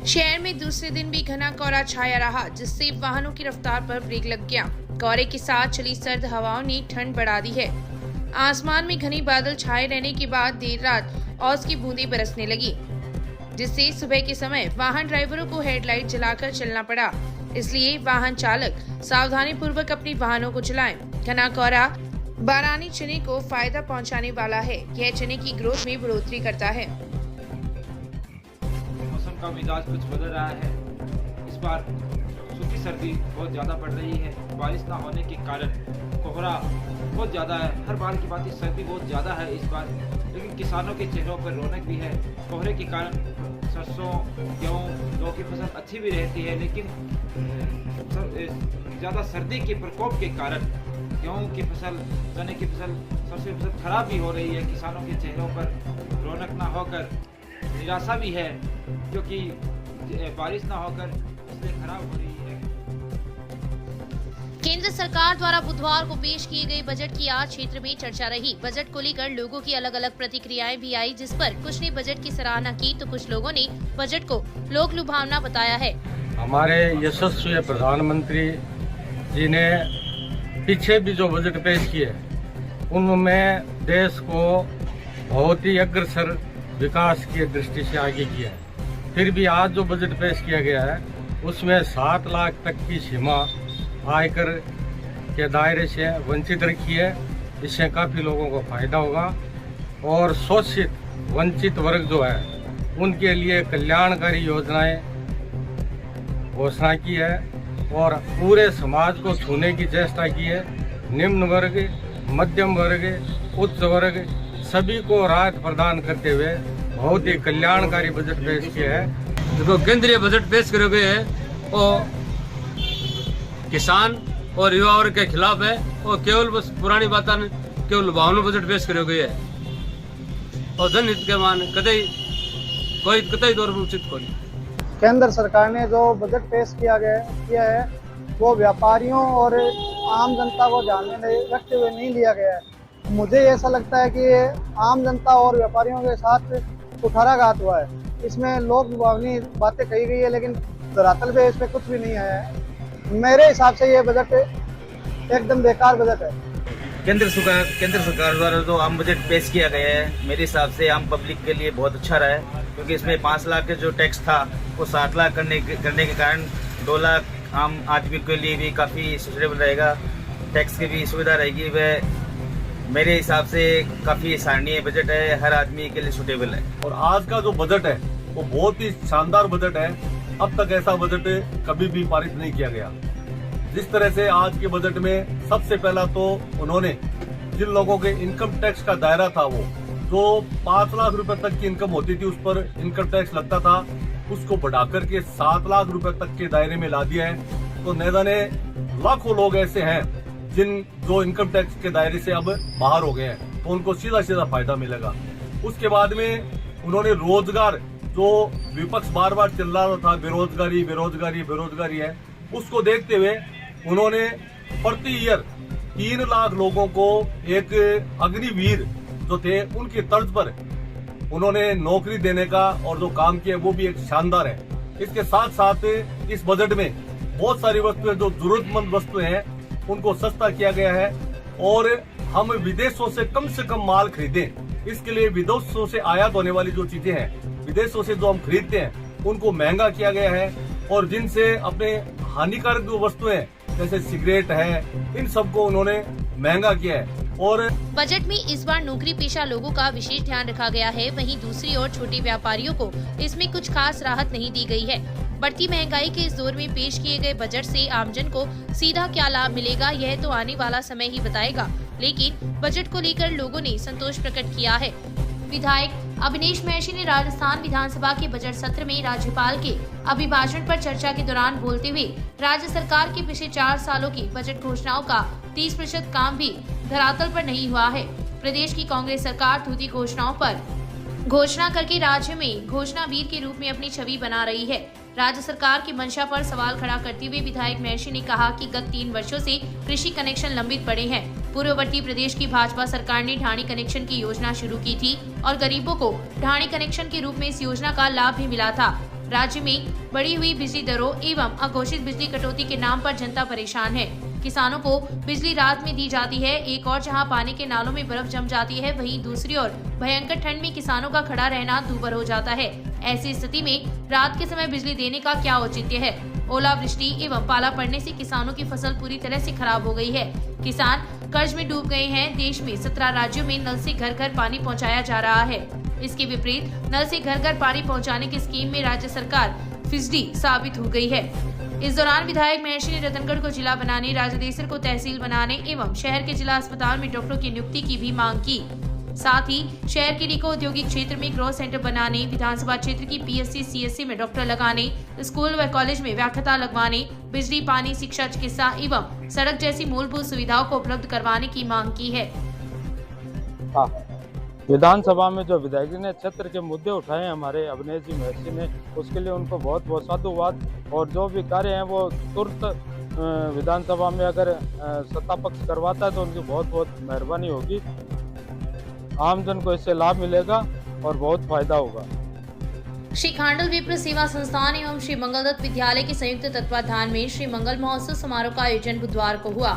शहर में दूसरे दिन भी घना कोहरा छाया रहा, जिससे वाहनों की रफ्तार पर ब्रेक लग गया। कोहरे के साथ चली सर्द हवाओं ने ठंड बढ़ा दी है। आसमान में घने बादल छाए रहने के बाद देर रात औस की बूंदें बरसने लगी, जिससे सुबह के समय वाहन ड्राइवरों को हेडलाइट जलाकर चलना पड़ा। इसलिए वाहन चालक सावधानी पूर्वक अपने वाहनों को चलाएं। घना कोहरा बारानी चने को फायदा पहुंचाने वाला है। यह चने की ग्रोथ में बढ़ोतरी करता है। मौसम का मिजाज कुछ बदल रहा है। इस बार सूखी सर्दी बहुत ज़्यादा पड़ रही है। बारिश ना होने के कारण कोहरा बहुत ज़्यादा है। हर बार की बात सर्दी बहुत ज़्यादा है इस बार, लेकिन किसानों के चेहरों पर रौनक भी है। कोहरे के कारण सरसों, गेहूँ, जौ की फसल अच्छी भी रहती है, लेकिन ज़्यादा सर्दी के प्रकोप के कारण गेहूँ की फसल, चने की फसल, सरसों की फसल खराब भी हो रही है। किसानों के चेहरों पर रौनक ना होकर निराशा भी है, क्योंकि बारिश ना होकर फसलें खराब हो रही है। केंद्र सरकार द्वारा बुधवार को पेश किए गए बजट की आज क्षेत्र में चर्चा रही। बजट को लेकर लोगों की अलग अलग प्रतिक्रियाएं भी आई, जिस पर कुछ ने बजट की सराहना की तो कुछ लोगों ने बजट को लोक लुभावना बताया है। हमारे यशस्वी प्रधानमंत्री जी ने पीछे भी जो बजट पेश किए, उनमें देश को बहुत ही अग्रसर विकास की दृष्टि से आगे किया है। फिर भी आज जो बजट पेश किया गया है, उसमें 7 लाख तक की सीमा आयकर के दायरे से वंचित रखी है। इससे काफ़ी लोगों को फायदा होगा और शोषित वंचित वर्ग जो है, उनके लिए कल्याणकारी योजनाएं घोषणा की है और पूरे समाज को छूने की चेष्टा की है। निम्न वर्ग, मध्यम वर्ग, उच्च वर्ग सभी को राहत प्रदान करते हुए बहुत ही कल्याणकारी बजट पेश किया है। देखो, केंद्रीय बजट पेश करे गए है और किसान और युवा वर्ग के खिलाफ है और केवल बस पुरानी बातें, केवल लुभावना बजट पेश करे गए है और जनहित के मान कतई दौर में उचित कोई। केंद्र सरकार ने जो बजट पेश किया है वो व्यापारियों और आम जनता को ध्यान में रखते हुए नहीं लिया गया है। मुझे ऐसा लगता है कि आम जनता और व्यापारियों के साथ कुठाराघात हुआ है। इसमें लोक लुभावनी बातें कही गई है, लेकिन धरातल पे इस पर कुछ भी नहीं आया है। मेरे हिसाब से ये बजट एकदम बेकार बजट है। केंद्र सरकार द्वारा जो आम बजट पेश किया गया है, मेरे हिसाब से आम पब्लिक के लिए बहुत अच्छा रहा है, क्योंकि इसमें 5 लाख के जो टैक्स था वो 7 लाख करने के कारण 2 लाख आम आदमी के लिए भी काफ़ी सुटेबल रहेगा। टैक्स की भी सुविधा रहेगी। वह मेरे हिसाब से काफ़ी सराहनीय बजट है, हर आदमी के लिए सुटेबल है। और आज का जो बजट है वो बहुत ही शानदार बजट है। अब तक ऐसा बजट कभी भी पारित नहीं किया गया। जिस तरह से आज के बजट में सबसे पहला तो उन्होंने जिन लोगों के इनकम टैक्स का दायरा था, वो जो 5 लाख रुपए तक की इनकम होती थी उस पर इनकम टैक्स लगता था, उसको बढ़ाकर के 7 लाख रुपए तक के दायरे में ला दिया है। तो न जाने लाखों लोग ऐसे हैं जो इनकम टैक्स के दायरे से अब बाहर हो गए हैं, तो उनको सीधा सीधा फायदा मिलेगा। उसके बाद में उन्होंने रोजगार, जो विपक्ष बार बार चिल्ला रहा था बेरोजगारी बेरोजगारी बेरोजगारी है, उसको देखते हुए उन्होंने प्रति ईयर 3 लाख लोगों को एक अग्निवीर जो थे उनकी तर्ज पर उन्होंने नौकरी देने का और जो काम किया वो भी एक शानदार है। इसके साथ साथ इस बजट में बहुत सारी वस्तुएं जो जरूरतमंद वस्तुएं हैं उनको सस्ता किया गया है और हम विदेशों से कम माल खरीदें। इसके लिए विदेशों से आयात होने वाली जो चीजें हैं, विदेशों से जो हम खरीदते हैं, उनको महंगा किया गया है और जिनसे अपने हानिकारक जो वस्तुएं जैसे सिगरेट है, इन सबको उन्होंने महंगा किया है। और बजट में इस बार नौकरी पेशा लोगों का विशेष ध्यान रखा गया है। वहीं दूसरी ओर छोटे व्यापारियों को इसमें कुछ खास राहत नहीं दी गई है। बढ़ती महंगाई के इस दौर में पेश किए गए बजट से आमजन को सीधा क्या लाभ मिलेगा, यह तो आने वाला समय ही बताएगा। लेकिन बजट को लेकर लोगों ने संतोष प्रकट किया है। विधायक अभिनेश महर्षि ने राजस्थान विधानसभा के बजट सत्र में राज्यपाल के अभिभाषण पर चर्चा के दौरान बोलते हुए राज्य सरकार के पिछले 4 सालों की बजट घोषणाओं का 30% काम भी धरातल पर नहीं हुआ है। प्रदेश की कांग्रेस सरकार झूठी घोषणाओं पर घोषणा करके राज्य में घोषणा वीर के रूप में अपनी छवि बना रही है। राज्य सरकार की मंशा पर सवाल खड़ा करते हुए विधायक महर्षि ने कहा कि गत 3 वर्षों से कृषि कनेक्शन लंबित पड़े हैं। पूर्ववर्ती प्रदेश की भाजपा सरकार ने ढाणी कनेक्शन की योजना शुरू की थी और गरीबों को ढाणी कनेक्शन के रूप में इस योजना का लाभ भी मिला था। राज्य में बढ़ी हुई बिजली दरों एवं अघोषित बिजली कटौती के नाम पर जनता परेशान है। किसानों को बिजली रात में दी जाती है, एक और जहां पानी के नालों में बर्फ जम जाती है, वहीं दूसरी ओर भयंकर ठंड में किसानों का खड़ा रहना दूभर हो जाता है। ऐसी स्थिति में रात के समय बिजली देने का क्या औचित्य है? ओलावृष्टि एवं पाला पड़ने से किसानों की फसल पूरी तरह से खराब हो गई है। किसान कर्ज में डूब गए हैं। देश में 17 राज्यों में नल से घर घर पानी पहुंचाया जा रहा है। इसके विपरीत नल से घर घर पानी पहुंचाने की स्कीम में राज्य सरकार फिजली साबित हो गई है। इस दौरान विधायक महर्षि ने रतनगढ़ को जिला बनाने, राजदेसर को तहसील बनाने एवं शहर के जिला अस्पताल में डॉक्टरों की नियुक्ति की भी मांग की। साथ ही शहर के रिको औद्योगिक क्षेत्र में ग्रोथ सेंटर बनाने, विधानसभा क्षेत्र की पीएससी सीएससी में डॉक्टर लगाने, स्कूल व कॉलेज में व्याख्याता लगवाने, बिजली, पानी, शिक्षा, चिकित्सा एवं सड़क जैसी मूलभूत सुविधाओं को उपलब्ध करवाने की मांग की है। विधानसभा में जो विधायक ने क्षेत्र के मुद्दे उठाए हमारे अविनेश जी महर्षि ने, उसके लिए उनको बहुत बहुत साधुवाद। और जो भी कार्य हैं वो तुरंत विधानसभा में अगर सत्ता पक्ष करवाता है तो उनकी बहुत बहुत मेहरबानी होगी। आमजन को इससे लाभ मिलेगा और बहुत फायदा होगा। श्री खांडल विप्र सेवा संस्थान एवं श्री मंगलदत्त विद्यालय के संयुक्त तत्वाधान में श्री मंगल महोत्सव समारोह का आयोजन बुधवार को हुआ।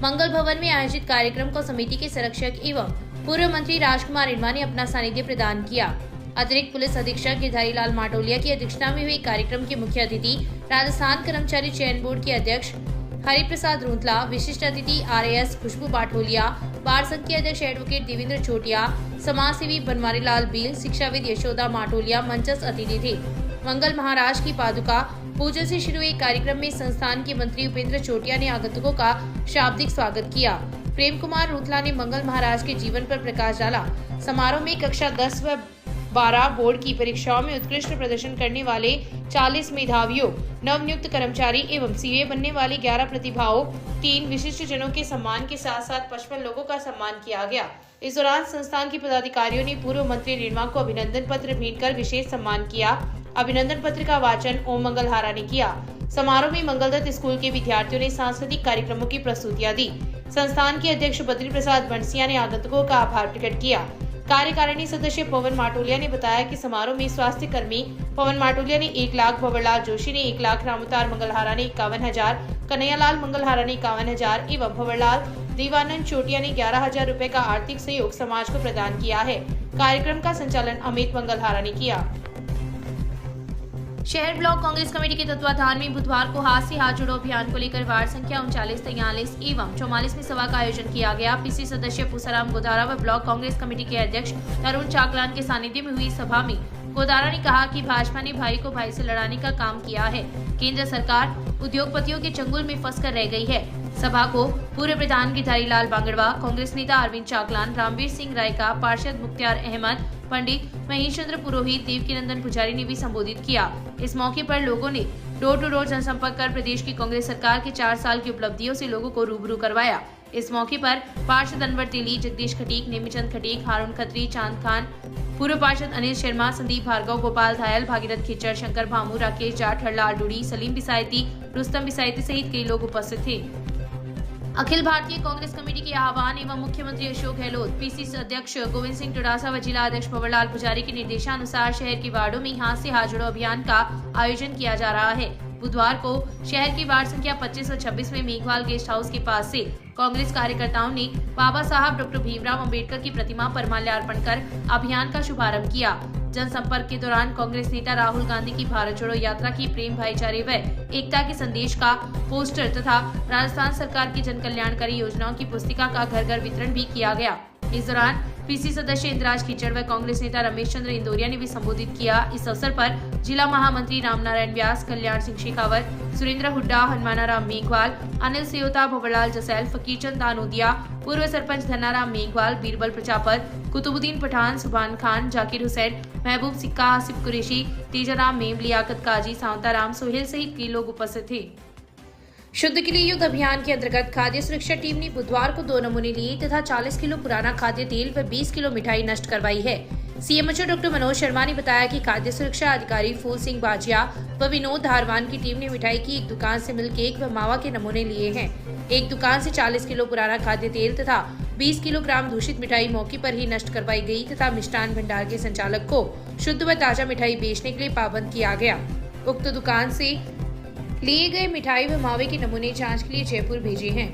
मंगल भवन में आयोजित कार्यक्रम को समिति के संरक्षक एवं पूर्व मंत्री राजकुमार इनवा ने अपना सानिध्य प्रदान किया। अतिरिक्त पुलिस अधीक्षक गिरधारी लाल माटोलिया की अध्यक्षता में हुए कार्यक्रम के मुख्य अतिथि राजस्थान कर्मचारी चयन बोर्ड के अध्यक्ष हरिप्रसाद रूंतला, विशिष्ट अतिथि आरएएस खुशबू बाठोलिया, बार संघ के अध्यक्ष एडवोकेट देवेंद्र छोटिया, समाज सेवी बनवारी लाल बील, शिक्षाविद यशोदा माटोलिया मंचस्थ अतिथि थे। मंगल महाराज की पादुका पूजन से शुरू हुए कार्यक्रम में संस्थान के मंत्री उपेंद्र छोटिया ने आगंतुकों का शाब्दिक स्वागत किया। प्रेम कुमार रूंतला ने मंगल महाराज के जीवन पर प्रकाश डाला। समारोह में कक्षा 10 व 12 बोर्ड की परीक्षाओं में उत्कृष्ट प्रदर्शन करने वाले 40 मेधावियों, नवनियुक्त कर्मचारी एवं सीए बनने वाले 11 प्रतिभाओं, 3 विशिष्ट जनों के सम्मान के साथ साथ 55 लोगों का सम्मान किया गया। इस दौरान संस्थान के पदाधिकारियों ने पूर्व मंत्री निर्मा को अभिनंदन पत्र भेंट कर विशेष सम्मान किया। अभिनंदन पत्र का वाचन ओम मंगलहारा ने किया। समारोह में मंगलदत्त स्कूल के विद्यार्थियों ने सांस्कृतिक कार्यक्रमों की प्रस्तुतियां दी। संस्थान के अध्यक्ष बद्री प्रसाद बंसिया ने आगंतुकों का आभार प्रकट किया। कार्यकारिणी सदस्य पवन माटोलिया ने बताया कि समारोह में स्वास्थ्य कर्मी पवन माटोलिया ने 1 लाख, भंवरलाल जोशी ने 1 लाख, रामोतार मंगलहारा ने 51,000, कन्हैयालाल मंगलहारा ने 51,000 एवं भंवरलाल देवानंद चोटिया ने 11,000 रुपए का आर्थिक सहयोग समाज को प्रदान किया है। कार्यक्रम का संचालन अमित मंगलहारा ने किया। शहर ब्लॉक कांग्रेस कमेटी के तत्वाधान में बुधवार को हाथ से हाथ जोड़ो अभियान को लेकर वार्ड संख्या 39, 43 एवं 44 में सभा का आयोजन किया गया। पीसी सदस्य पूसाराम गोदारा व ब्लॉक कांग्रेस कमेटी के अध्यक्ष तरुण चाकलान के सानिध्य में हुई सभा में गोदारा ने कहा कि भाजपा ने भाई को भाई से लड़ाने का काम किया है। केंद्र सरकार उद्योगपतियों के चंगुल में फंसकर रह गई है। सभा को पूर्व प्रधान गिरधारी लाल बांगड़वा, कांग्रेस नेता अरविंद चाकलान, रामवीर सिंह रायका, पार्षद मुख्तार अहमद, पंडित महेश चंद्र पुरोहित, देवकी नंदन पुजारी ने भी संबोधित किया। इस मौके पर लोगों ने डोर टू डोर जनसंपर्क कर प्रदेश की कांग्रेस सरकार के 4 साल की उपलब्धियों से लोगों को रूबरू करवाया। इस मौके पर पार्षद अनवर तेली, जगदीश खटीक, नेमीचंद खटीक, हारून खत्री, चांद खान, पूर्व पार्षद अनिल शर्मा, संदीप भार्गव, गोपाल धायल, भागीरथ खिच्चर, शंकर भामू, राकेश जाट, हरलाल डूडी, सलीम बिसायती, रुस्तम बिसायती सहित कई लोग उपस्थित थे। अखिल भारतीय कांग्रेस कमेटी के आह्वान एवं मुख्यमंत्री अशोक गहलोत, पीसी अध्यक्ष गोविंद सिंह चौटासा व जिला अध्यक्ष भंवरलाल पुजारी के निर्देशानुसार शहर के वार्डों में हाथ से हाथ जोड़ो अभियान का आयोजन किया जा रहा है। बुधवार को शहर की वार्ड संख्या 25 व 26 में मेघवाल गेस्ट हाउस के पास से कांग्रेस कार्यकर्ताओं ने बाबा साहब डॉक्टर भीमराव अंबेडकर की प्रतिमा पर माल्यार्पण कर अभियान का शुभारंभ किया। जनसंपर्क के दौरान कांग्रेस नेता राहुल गांधी की भारत जोड़ो यात्रा की प्रेम, भाईचारे व एकता के संदेश का पोस्टर तथा राजस्थान सरकार की जन कल्याणकारी योजनाओं की पुस्तिका का घर घर वितरण भी किया गया। इस दौरान पीसी सदस्य इंद्राज खिच्चर व कांग्रेस नेता रमेश चंद्र इंदौरिया ने भी संबोधित किया। इस अवसर पर जिला महामंत्री रामनारायण व्यास, कल्याण सिंह शेखावत, सुरेंद्र हुड्डा, हनुमानाराम मेघवाल, अनिल सेयोता, भंवरलाल जसैल, फकीरचंद दानोदिया, पूर्व सरपंच धन्नाराम मेघवाल, बीरबल प्रजापत, कुतुबुद्दीन पठान, सुभान खान, जाकिर हुसैन, महबूब सिक्का, आसिफ कुरैशी, तेजाराम मेम, लियाकत काजी, सावंताराम, सोहेल सहित कई लोग उपस्थित थे। शुद्ध के लिए युद्ध अभियान के अंतर्गत खाद्य सुरक्षा टीम ने बुधवार को 2 नमूने लिए तथा 40 किलो पुराना खाद्य तेल व 20 किलो मिठाई नष्ट करवाई है। सीएमएचओ डॉक्टर मनोज शर्मा ने बताया कि खाद्य सुरक्षा अधिकारी फूल सिंह बाजिया व विनोद धारवान की टीम ने मिठाई की एक दुकान से मिल केक व मावा के नमूने लिए हैं। एक दुकान से 40 किलो पुराना खाद्य तेल तथा 20 किलोग्राम दूषित मिठाई मौके पर ही नष्ट करवाई गई तथा मिष्ठान भंडार के संचालक को शुद्ध व ताजा मिठाई बेचने के लिए पाबंद किया गया। उक्त दुकान से लिए गए मिठाई व मावे के नमूने जांच के लिए जयपुर भेजे हैं।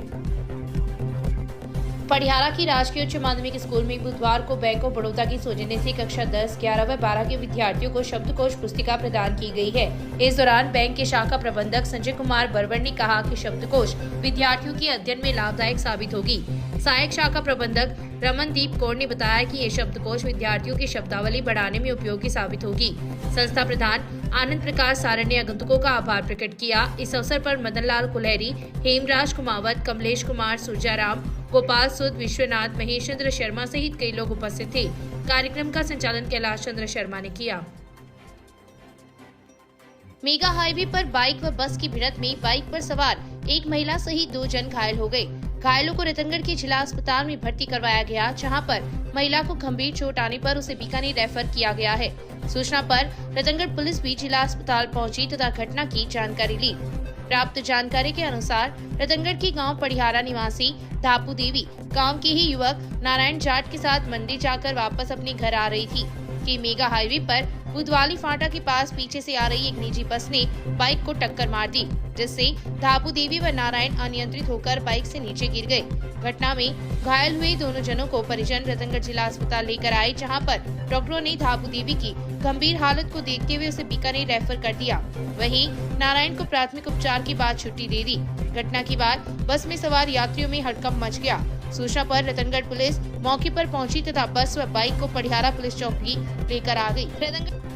पटियाला की राजकीय उच्च माध्यमिक स्कूल में बुधवार को बैंक ऑफ बड़ौदा की सौजन्य से कक्षा 10, 11 व 12 के विद्यार्थियों को शब्दकोश पुस्तिका प्रदान की गई है। इस दौरान बैंक के शाखा प्रबंधक संजय कुमार बरवर ने कहा कि शब्दकोश विद्यार्थियों के अध्ययन में लाभदायक साबित होगी। सहायक शाखा प्रबंधक रमनदीप कौर ने बताया कि ये शब्दकोश विद्यार्थियों की शब्दावली बढ़ाने में उपयोगी साबित होगी। संस्था प्रधान आनंद प्रकाश सारण ने आगंतुकों का आभार प्रकट किया। इस अवसर पर मदन लाल कुलहरी, हेमराज कुमावत, कमलेश कुमार, सूर्याराम, गोपाल सुद, विश्वनाथ, महेशचंद्र शर्मा सहित कई लोग उपस्थित थे। कार्यक्रम का संचालन कैलाश चंद्र शर्मा ने किया। मेगा हाईवे पर बाइक व बस की भिड़ंत में बाइक पर सवार एक महिला सहित 2 जन घायल हो गए। घायलों को रतनगढ़ के जिला अस्पताल में भर्ती करवाया गया, जहां पर महिला को गंभीर चोट आने पर उसे बीकानेर रेफर किया गया है। सूचना पर रतनगढ़ पुलिस भी जिला अस्पताल पहुंची तथा घटना की जानकारी ली। प्राप्त जानकारी के अनुसार रतनगढ़ की गांव पड़िहारा निवासी धापू देवी गांव के ही युवक नारायण जाट के साथ मंदिर जाकर वापस अपने घर आ रही थी कि मेगा हाईवे पर बुधवाली फाटा के पास पीछे से आ रही एक निजी बस ने बाइक को टक्कर मार दी, जिससे धापू देवी व नारायण अनियंत्रित होकर बाइक से नीचे गिर गए। घटना में घायल हुए दोनों जनों को परिजन रतनगढ़ जिला अस्पताल लेकर आए, जहां पर डॉक्टरों ने धापू देवी की गंभीर हालत को देखते हुए उसे बीकानेर रेफर कर दिया। वहीं नारायण को प्राथमिक उपचार के बाद छुट्टी दे दी। घटना के बाद बस में सवार यात्रियों में हड़कंप मच गया। सूचना पर रतनगढ़ पुलिस मौके पर पहुंची तथा बस व बाइक को पटियाला पुलिस चौकी लेकर आ गई।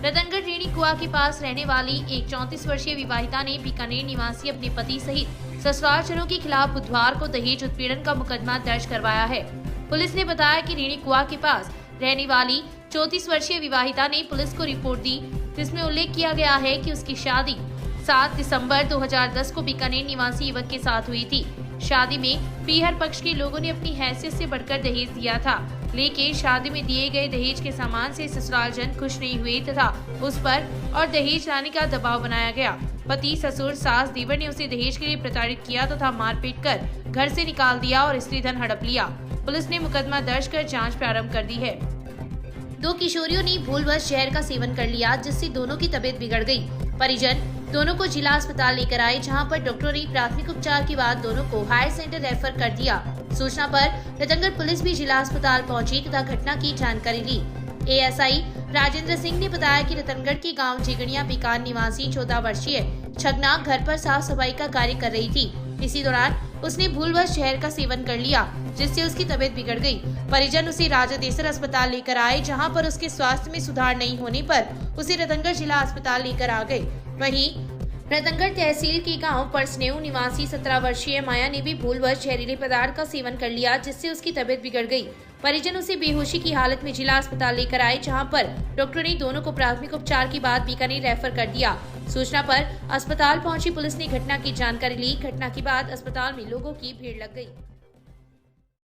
रतनगढ़ रेणी कुआ के पास रहने वाली एक 34 वर्षीय विवाहिता ने बीकानेर निवासी अपने पति सहित ससुरालजनों के खिलाफ बुधवार को दहेज उत्पीड़न का मुकदमा दर्ज करवाया है। पुलिस ने बताया कि रेणी कुआ के पास रहने वाली 34 वर्षीय विवाहिता ने पुलिस को रिपोर्ट दी, जिसमें उल्लेख किया गया है कि उसकी शादी 7 दिसंबर 2010 को बीकानेर निवासी युवक के साथ हुई थी। शादी में पीहर पक्ष के लोगों ने अपनी हैसियत से बढ़कर दहेज दिया था, लेकिन शादी में दिए गए दहेज के सामान से ससुरालजन खुश नहीं हुए तथा उस पर और दहेज लाने का दबाव बनाया गया। पति, ससुर, सास, देवर ने उसे दहेज के लिए प्रताड़ित किया तथा मारपीट कर घर से निकाल दिया और स्त्री धन हड़प लिया। पुलिस ने मुकदमा दर्ज कर जाँच प्रारंभ कर दी है। 2 किशोरियों ने भूलवश जहर का सेवन कर लिया, जिससे दोनों की तबीयत बिगड़ गई। परिजन दोनों को जिला अस्पताल लेकर आए, जहां पर डॉक्टरों ने प्राथमिक उपचार के बाद दोनों को हायर सेंटर रेफर कर दिया। सूचना पर रतनगढ़ पुलिस भी जिला अस्पताल पहुंची तथा घटना की जानकारी ली। एएसआई राजेंद्र सिंह ने बताया कि रतनगढ़ के गांव जिगड़िया पिकान निवासी 14 वर्षीय छगना घर पर साफ सफाई का कार्य कर रही थी। इसी दौरान उसने भूलवश जहर का सेवन कर लिया, जिससे उसकी तबीयत बिगड़ गई। परिजन उसे राजादेसर अस्पताल लेकर आए, जहां पर उसके स्वास्थ्य में सुधार नहीं होने पर उसे रतनगढ़ जिला अस्पताल लेकर आ गए। वहीं रतनगढ़ तहसील के गांव परसनेऊ निवासी 17 वर्षीय माया ने भी भूलवश जहरीले पदार्थ का सेवन कर लिया, जिससे उसकी तबीयत बिगड़ गई। परिजन उसे बेहोशी की हालत में जिला अस्पताल लेकर आए, जहां पर डॉक्टरों ने दोनों को प्राथमिक उपचार के बाद बीकानेर रेफर कर दिया। सूचना पर अस्पताल पहुंची पुलिस ने घटना की जानकारी ली। घटना के बाद अस्पताल में लोगों की भीड़ लग गई।